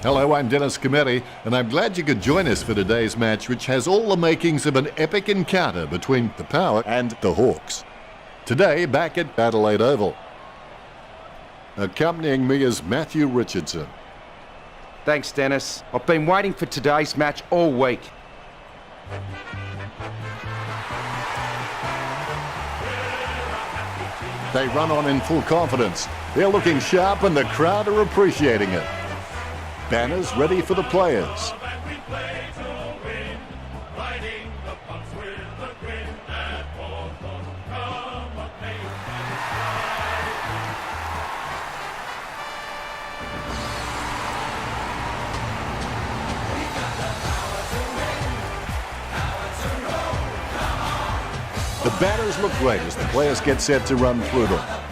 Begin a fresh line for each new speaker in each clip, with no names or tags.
Hello, I'm Dennis Cometti, and I'm glad you could join us for today's match, which has all the makings of an epic encounter between the Power and the Hawks. Today, back at Adelaide Oval. Accompanying me is Matthew Richardson.
Thanks, Dennis. I've been waiting for today's match all week.
They run on in full confidence. They're looking sharp and the crowd are appreciating it. Banners ready for the players. The banners look great as the players get set to run through them.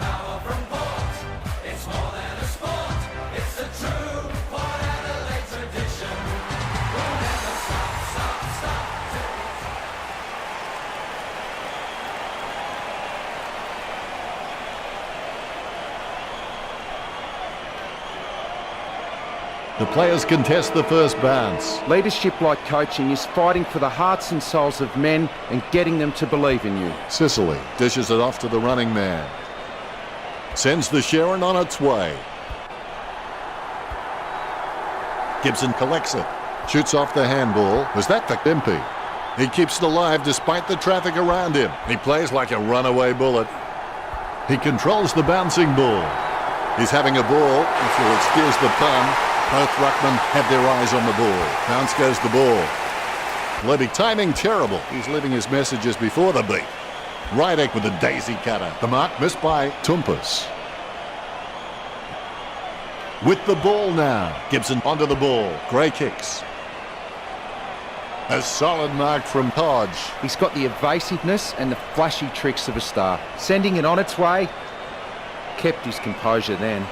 The players contest the first bounce.
Leadership like coaching is fighting for the hearts and souls of men and getting them to believe in you.
Sicily dishes it off to the running man. Sends the Sharon on its way. Gibson collects it. Shoots off the handball. Was that the Impey? He keeps it alive despite the traffic around him. He plays like a runaway bullet. He controls the bouncing ball. He's having a ball, if you'll excuse the pun. Both ruckmen have their eyes on the ball. Bounce goes the ball. Levy timing terrible. He's leaving his messages before the beat. Rydek with a daisy cutter. The mark missed by Tumpus. With the ball now. Gibson onto the ball. Gray kicks. A solid mark from Hodge.
He's got the evasiveness and the flashy tricks of a star. Sending it on its way. Kept his composure then.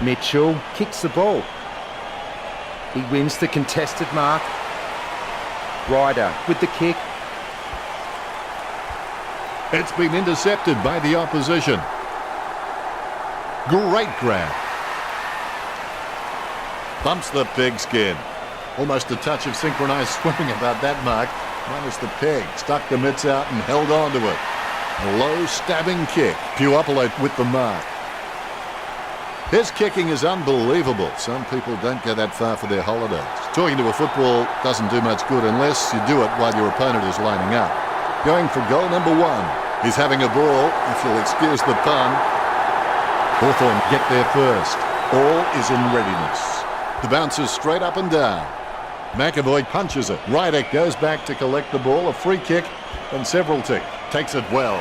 Mitchell kicks the ball. He wins the contested mark. Ryder with the kick.
It's been intercepted by the opposition. Great grab. Bumps the pigskin. Almost a touch of synchronized swimming about that mark. Minus the peg. Stuck the mitts out and held on to it. A low stabbing kick. Puopolo with the mark. His kicking is unbelievable. Some people don't go that far for their holidays. Talking to a football doesn't do much good unless you do it while your opponent is lining up. Going for goal number 1. He's having a ball, if you'll excuse the pun. Hawthorn get there first. All is in readiness. The bounce is straight up and down. McAvoy punches it. Rydek goes back to collect the ball. A free kick and several tick. Takes it well.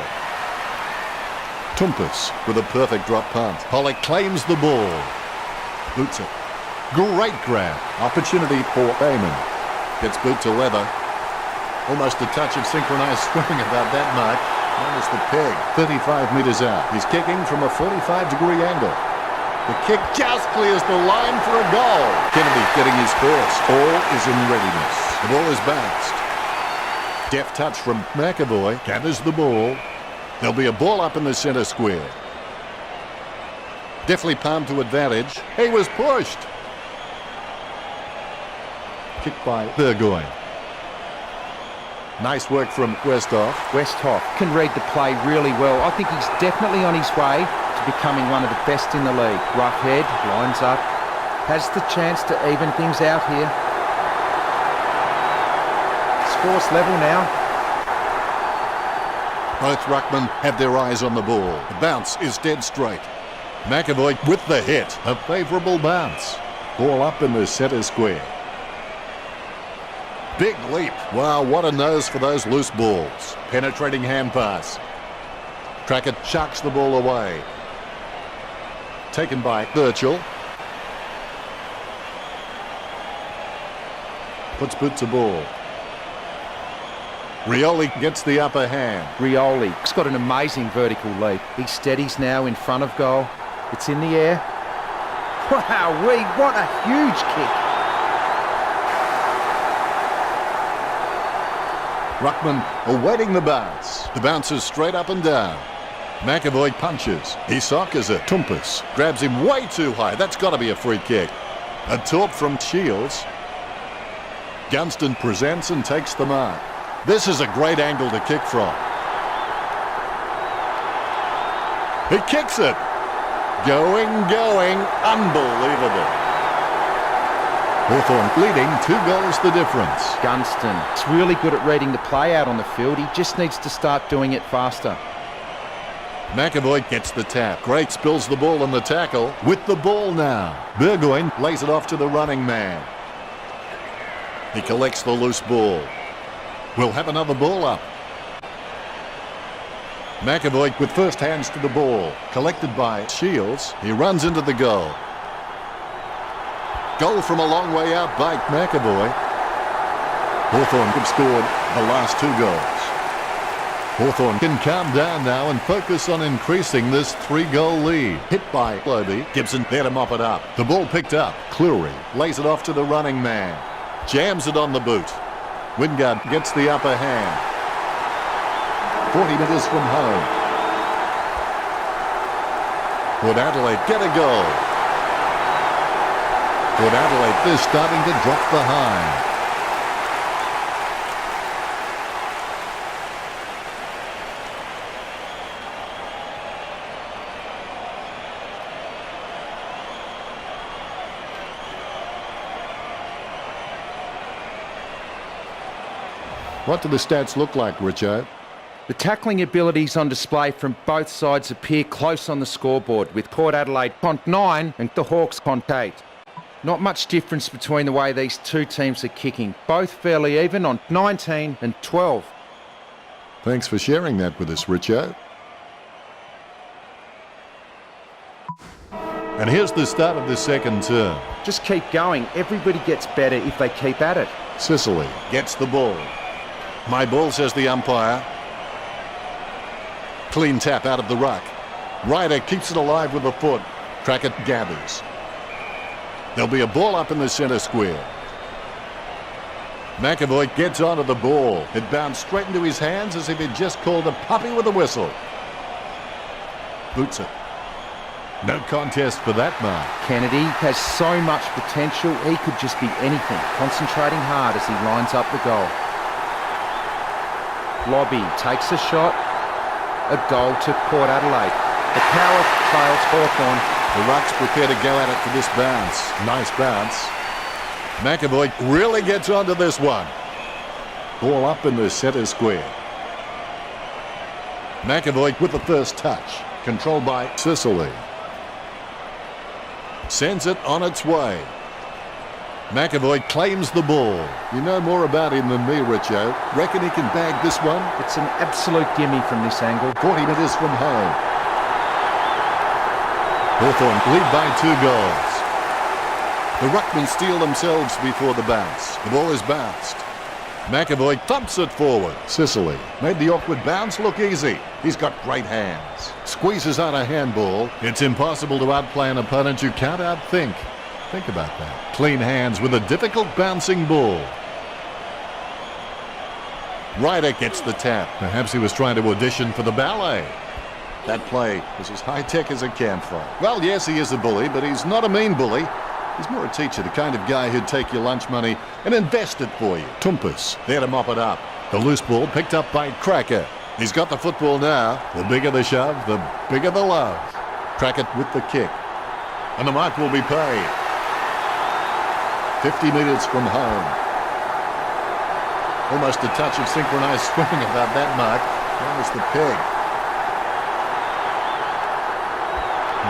Tumpus with a perfect drop punt. Pollock claims the ball. Boots it. Great grab. Opportunity for Bayman. Gets boot to leather. Almost a touch of synchronized swimming about that mark. Minus the peg. 35 metres out. He's kicking from a 45-degree angle. The kick just clears the line for a goal. Kennedy getting his first. All is in readiness. The ball is bounced. Deft touch from McAvoy. Gathers the ball. There'll be a ball up in the centre square. Definitely palmed to advantage. He was pushed. Kicked by Burgoyne. Nice work from Westhoff.
Westhoff can read the play really well. I think he's definitely on his way to becoming one of the best in the league. Rough head, lines up. Has the chance to even things out here. Score's level now.
Both ruckmen have their eyes on the ball. The bounce is dead straight. McAvoy with the hit. A favourable bounce. Ball up in the centre square. Big leap. Wow, what a nose for those loose balls. Penetrating hand pass. Trackett chucks the ball away. Taken by Birchall. Puts boot to ball. Rioli gets the upper hand.
Rioli's got an amazing vertical leap. He steadies now in front of goal. It's in the air. Wow-wee, what a huge kick.
Ruckman awaiting the bounce. The bounce is straight up and down. McAvoy punches. He soccers it. Tumpus grabs him way too high. That's got to be a free kick. A taunt from Shields. Gunston presents and takes the mark. This is a great angle to kick from. He kicks it. Going. Unbelievable. Hawthorn leading 2 goals the difference.
Gunston, it's really good at reading the play out on the field. He just needs to start doing it faster.
McAvoy gets the tap. Great spills the ball on the tackle. With the ball now. Burgoyne lays it off to the running man. He collects the loose ball. We'll have another ball up. McAvoy with first hands to the ball. Collected by Shields. He runs into the goal. Goal from a long way out by McAvoy. Hawthorn have scored the last 2 goals. Hawthorn can calm down now and focus on increasing this 3-goal lead. Hit by Lobie. Gibson there to mop it up. The ball picked up. Cleary lays it off to the running man. Jams it on the boot. Wingard gets the upper hand. 40 metres from home. Would Adelaide get a goal? Would Adelaide is starting to drop behind. What do the stats look like, Richo?
The tackling abilities on display from both sides appear close on the scoreboard, with Port Adelaide cont 9 and the Hawks cont 8. Not much difference between the way these 2 teams are kicking, both fairly even on 19 and 12.
Thanks for sharing that with us, Richo. And here's the start of the second term.
Just keep going. Everybody gets better if they keep at it.
Sicily gets the ball. My ball, says the umpire. Clean tap out of the ruck. Ryder keeps it alive with a foot. Crackett gathers. There'll be a ball up in the centre square. McAvoy gets onto the ball. It bounced straight into his hands as if he'd just called a puppy with a whistle. Boots it. No contest for that mark.
Kennedy has so much potential, he could just be anything, concentrating hard as he lines up the goal. Lobby takes a shot. A goal to Port Adelaide. The power fails Hawthorn.
The Rucks prepare to go at it for this bounce. Nice bounce. McAvoy really gets onto this one. Ball up in the centre square. McAvoy with the first touch. Controlled by Sicily. Sends it on its way. McAvoy claims the ball. You know more about him than me, Richo. Reckon he can bag this one?
It's an absolute gimme from this angle.
40 metres from home. Hawthorn lead by 2 goals. The Ruckmen steal themselves before the bounce. The ball is bounced. McAvoy thumps it forward. Sicily made the awkward bounce look easy. He's got great hands. Squeezes out a handball. It's impossible to outplay an opponent you can't outthink. Think about that. Clean hands with a difficult bouncing ball. Ryder gets the tap. Perhaps he was trying to audition for the ballet. That play was as high-tech as a campfire. Well, yes, he is a bully, but he's not a mean bully. He's more a teacher, the kind of guy who'd take your lunch money and invest it for you. Tumpus there to mop it up. The loose ball picked up by Cracker. He's got the football now. The bigger the shove, the bigger the love. Crackett with the kick. And the mark will be paid. 50 metres from home. Almost a touch of synchronised swimming about that mark. Minus the peg.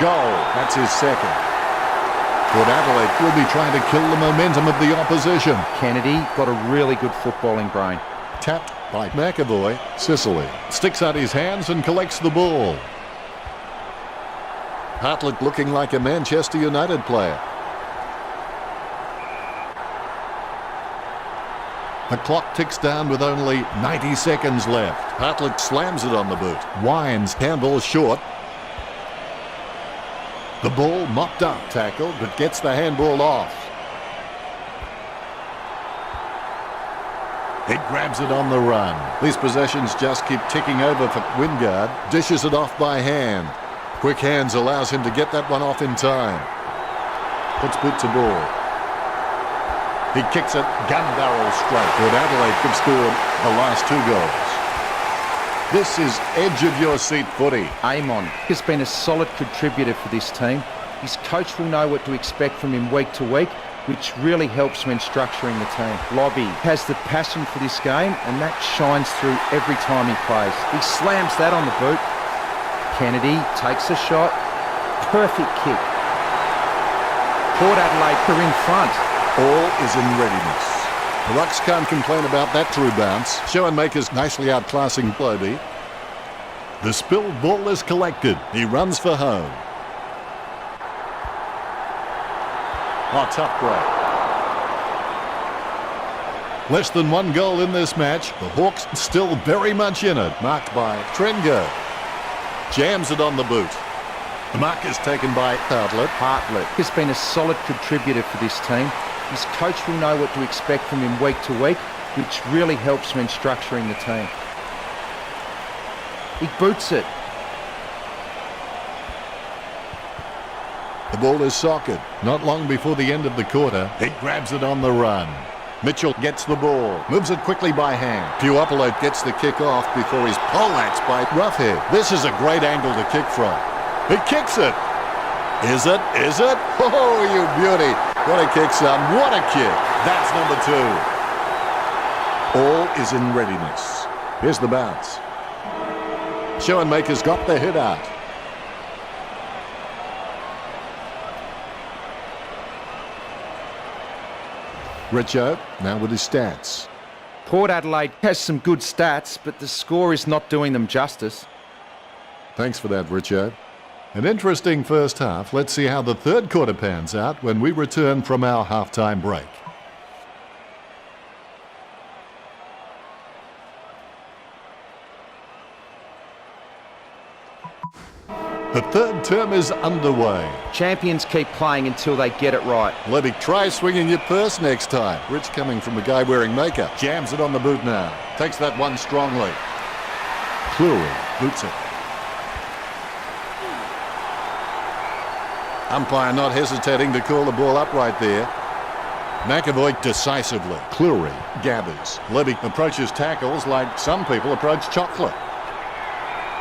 Goal. That's his second. Port Adelaide will be trying to kill the momentum of the opposition.
Kennedy got a really good footballing brain.
Tapped by McAvoy. Sicily sticks out his hands and collects the ball. Hartlett looking like a Manchester United player. The clock ticks down with only 90 seconds left. Hartlett slams it on the boot. Wines handball short. The ball mopped up, tackled, but gets the handball off. It grabs it on the run. These possessions just keep ticking over for Wingard. Dishes it off by hand. Quick hands allows him to get that one off in time. Puts boot to ball. He kicks it gun barrel straight. But Adelaide have scored the last 2 goals. This is edge-of-your-seat footy.
Amon has been a solid contributor for this team. His coach will know what to expect from him week to week, which really helps when structuring the team. Lobby has the passion for this game, and that shines through every time he plays. He slams that on the boot. Kennedy takes a shot. Perfect kick. Port Adelaide are in front.
All is in readiness. The Rucks can't complain about that true bounce. Schoenmakers nicely outclassing Globey. The spilled ball is collected. He runs for home. Oh, tough break. Less than 1 goal in this match. The Hawks still very much in it. Marked by Trengo. Jams it on the boot. The mark is taken by Bartlett.
Bartlett has been a solid contributor for this team. His coach will know what to expect from him week to week, which really helps when structuring the team. He boots it.
The ball is socket. Not long before the end of the quarter, he grabs it on the run. Mitchell gets the ball, moves it quickly by hand. Puopolo gets the kick off before he's poleaxed by Roughhead. This is a great angle to kick from. He kicks it. Is it? Is it? Oh, you beauty. What a kick, son. What a kick. That's number 2. All is in readiness. Here's the bounce. Schoenmakers got the hit out. Richo now with his stats.
Port Adelaide has some good stats, but the score is not doing them justice.
Thanks for that, Richo. An interesting first half. Let's see how the third quarter pans out when we return from our halftime break. The third term is underway.
Champions keep playing until they get it right.
Levy, try swinging your purse next time. Rich coming from a guy wearing makeup. Jams it on the boot now. Takes that one strongly. Cleary boots it. Umpire not hesitating to call the ball up right there. McAvoy decisively. Cleary gathers. Levy approaches tackles like some people approach chocolate.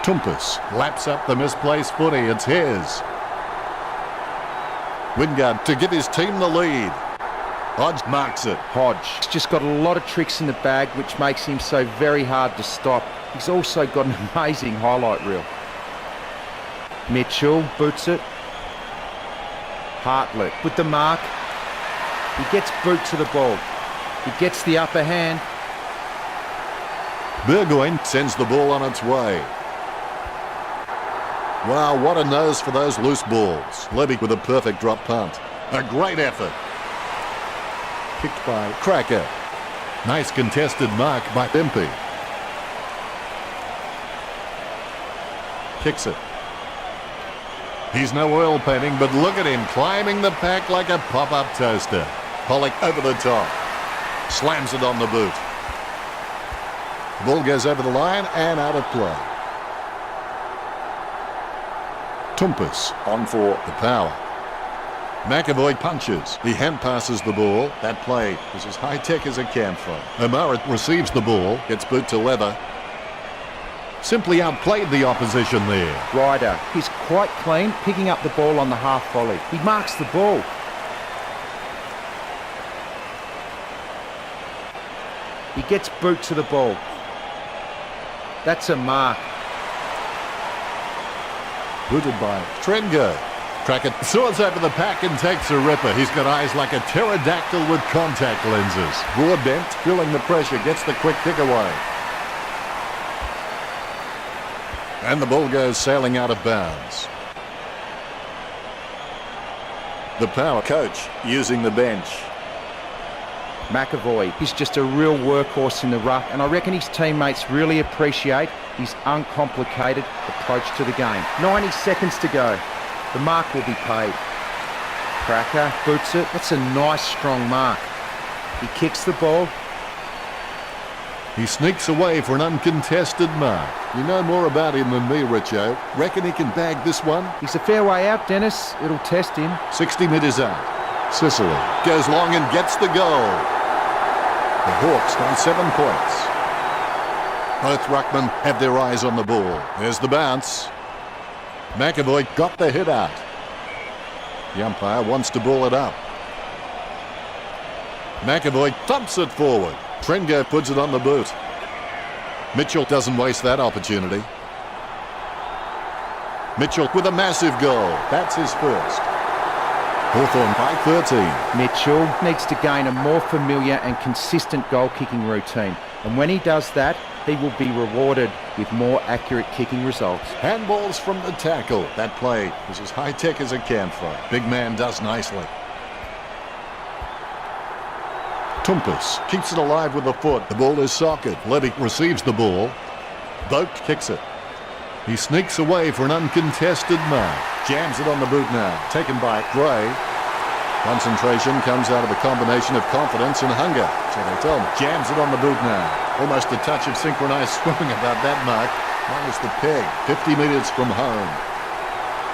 Tumpus laps up the misplaced footy. It's his. Wingard to give his team the lead. Hodge marks it.
Hodge just got a lot of tricks in the bag, which makes him so very hard to stop. He's also got an amazing highlight reel. Mitchell boots it. Bartlett with the mark. He gets boot to the ball. He gets the upper hand.
Burgoyne sends the ball on its way. Wow, what a nose for those loose balls. Levy with a perfect drop punt. A great effort. Kicked by Cracker. Nice contested mark by Impey. Kicks it. He's no oil painting, but look at him climbing the pack like a pop-up toaster. Pollock over the top. Slams it on the boot. The ball goes over the line and out of play. Tumpus on for the power. McAvoy punches. He hand passes the ball. That play is as high-tech as it can from. O'Mara receives the ball, gets boot to leather. Simply outplayed the opposition there.
Ryder, he's quite clean, picking up the ball on the half volley. He marks the ball. He gets boot to the ball. That's a mark.
Booted by Trengo. Crackett soars over the pack and takes a ripper. He's got eyes like a pterodactyl with contact lenses. Broadbent, feeling the pressure, gets the quick kick away. And the ball goes sailing out of bounds. The power coach using the bench.
McAvoy, he's just a real workhorse in the ruck, and I reckon his teammates really appreciate his uncomplicated approach to the game. 90 seconds to go. The mark will be paid. Cracker boots it. That's a nice strong mark. He kicks the ball.
He sneaks away for an uncontested mark. You know more about him than me, Richo. Reckon he can bag this one?
He's a fair way out, Dennis. It'll test him.
60 metres out. Sicily goes long and gets the goal. The Hawks on 7 points. Both ruckmen have their eyes on the ball. There's the bounce. McAvoy got the hit out. The umpire wants to ball it up. McAvoy thumps it forward. Trengo puts it on the boot. Mitchell doesn't waste that opportunity. Mitchell with a massive goal. That's his first. Hawthorn by 13.
Mitchell needs to gain a more familiar and consistent goal-kicking routine. And when he does that, he will be rewarded with more accurate kicking results.
Handballs from the tackle. That play was as high-tech as a campfire. Big man does nicely. Tumpus keeps it alive with the foot. The ball is socket. Levy receives the ball. Vogt kicks it. He sneaks away for an uncontested mark. Jams it on the boot now. Taken by Gray. Concentration comes out of a combination of confidence and hunger. So they tell him. Jams it on the boot now. Almost a touch of synchronized swimming about that mark. Minus the peg. 50 metres from home.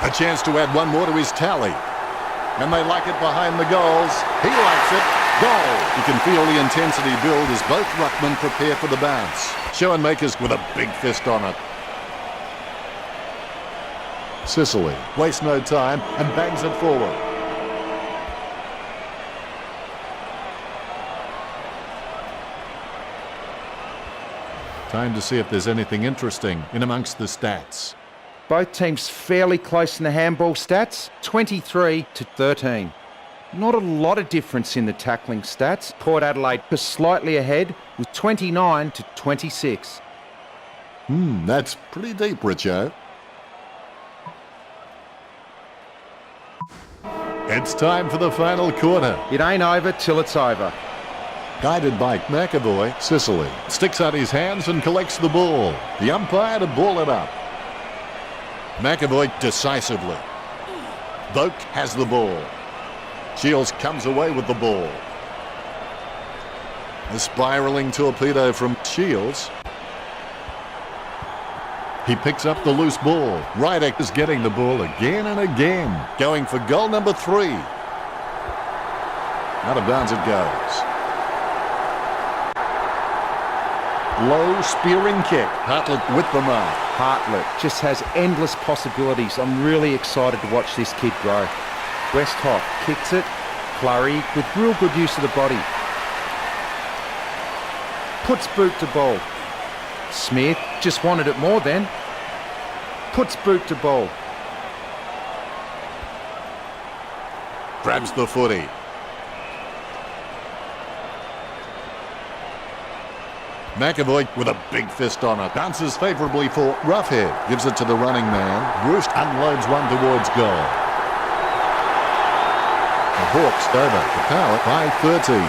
A chance to add one more to his tally. And they like it behind the goals. He likes it. Goal! You can feel the intensity build as both ruckmen prepare for the bounce. Schoenmakers with a big fist on it. Sicily wastes no time and bangs it forward. Time to see if there's anything interesting in amongst the stats.
Both teams fairly close in the handball stats, 23-13. Not a lot of difference in the tackling stats. Port Adelaide was slightly ahead with 29-26.
That's pretty deep, Richo. It's time for the final quarter.
It ain't over till it's over.
Guided by McAvoy, Sicily sticks out his hands and collects the ball. The umpire to ball it up. McAvoy decisively. Vogt has the ball. Shields comes away with the ball. A spiralling torpedo from Shields. He picks up the loose ball. Rydick is getting the ball again and again. Going for goal number 3. Out of bounds it goes. Low spearing kick. Hartlett with the mark.
Hartlett just has endless possibilities. I'm really excited to watch this kid grow. Westhoff kicks it. Flurry with real good use of the body. Puts boot to ball. Smith just wanted it more then. Puts boot to ball.
Grabs the footy. McAvoy with a big fist on it. Bounces favourably for Roughhead. Gives it to the running man. Roost unloads one towards goal. The Hawks over the Power by 13.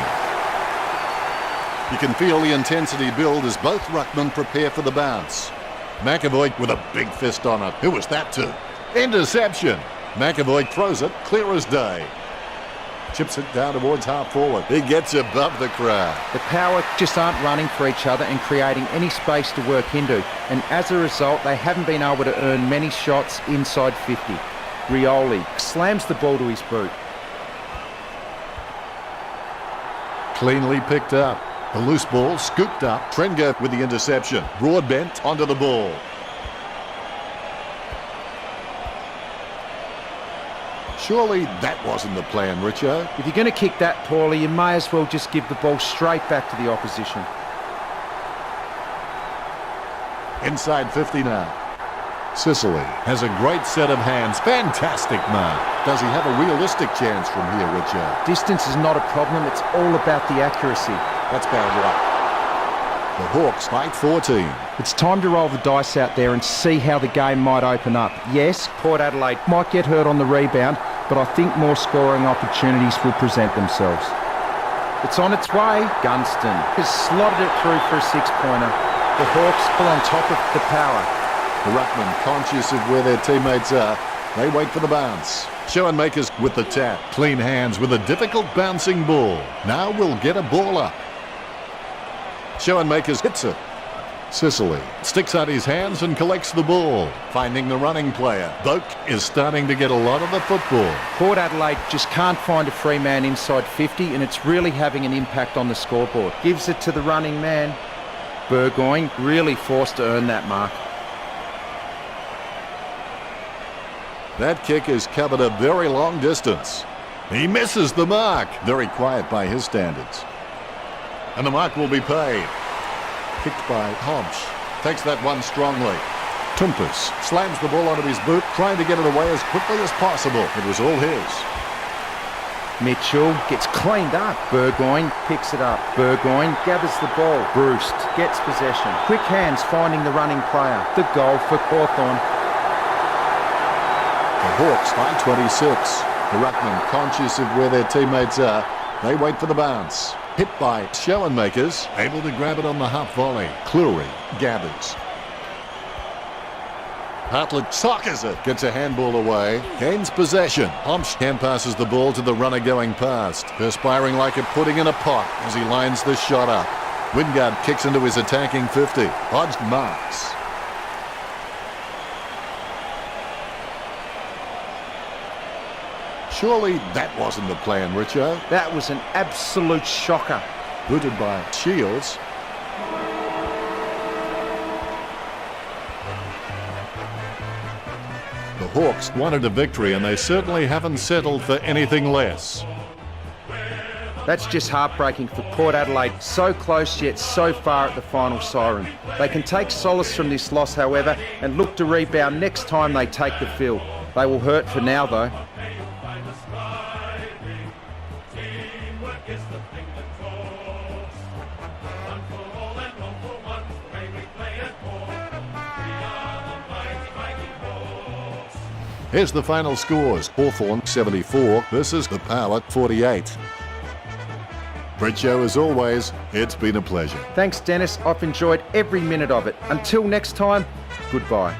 You can feel the intensity build as both ruckmen prepare for the bounce. McAvoy with a big fist on it. Who was that to? Interception. McAvoy throws it clear as day. Chips it down towards half forward. He gets above the crowd.
The Power just aren't running for each other and creating any space to work into. And as a result, they haven't been able to earn many shots inside 50. Rioli slams the ball to his boot.
Cleanly picked up. The loose ball scooped up. Trengo with the interception. Broadbent onto the ball. Surely that wasn't the plan, Richo.
If you're going to kick that poorly, you may as well just give the ball straight back to the opposition.
Inside 50 now. Sicily has a great set of hands. Fantastic mark. Does he have a realistic chance from here, Richo?
Distance is not a problem. It's all about the accuracy.
That's bad luck. The Hawks fight 14.
It's time to roll the dice out there and see how the game might open up. Yes, Port Adelaide might get hurt on the rebound, but I think more scoring opportunities will present themselves. It's on its way. Gunston has slotted it through for a 6-pointer. The Hawks pull on top of the Power.
The ruckmen, conscious of where their teammates are, they wait for the bounce. Schoenmakers with the tap. Clean hands with a difficult bouncing ball. Now we'll get a ball up. Schoenmakers hits it. Sicily sticks out his hands and collects the ball, finding the running player. Boak is starting to get a lot of the football.
Port Adelaide just can't find a free man inside 50, and it's really having an impact on the scoreboard. Gives it to the running man. Burgoyne really forced to earn that mark.
That kick is covered a very long distance. He misses the mark. Very quiet by his standards. And the mark will be paid. Kicked by Hobbs. Takes that one strongly. Tumpus slams the ball onto his boot, trying to get it away as quickly as possible. It was all his.
Mitchell gets cleaned up. Burgoyne picks it up. Burgoyne gathers the ball. Bruce gets possession. Quick hands finding the running player. The goal for Hawthorn.
The Hawks by 26. The Ruckman, conscious of where their teammates are, they wait for the bounce. Hit by Schoenmakers, able to grab it on the half volley. Cleary gathers. Hartlett sockers it, gets a handball away, gains possession. Homsch hand passes the ball to the runner going past, perspiring like a pudding in a pot as he lines the shot up. Wingard kicks into his attacking 50. Hodge marks. Surely that wasn't the plan, Richo.
That was an absolute shocker.
Booted by Shields. The Hawks wanted a victory, and they certainly haven't settled for anything less.
That's just heartbreaking for Port Adelaide. So close yet so far at the final siren. They can take solace from this loss, however, and look to rebound next time they take the field. They will hurt for now, though.
Here's the final scores. Hawthorn 74 versus the Power 48. Richo, as always, it's been a pleasure.
Thanks, Dennis. I've enjoyed every minute of it. Until next time, goodbye.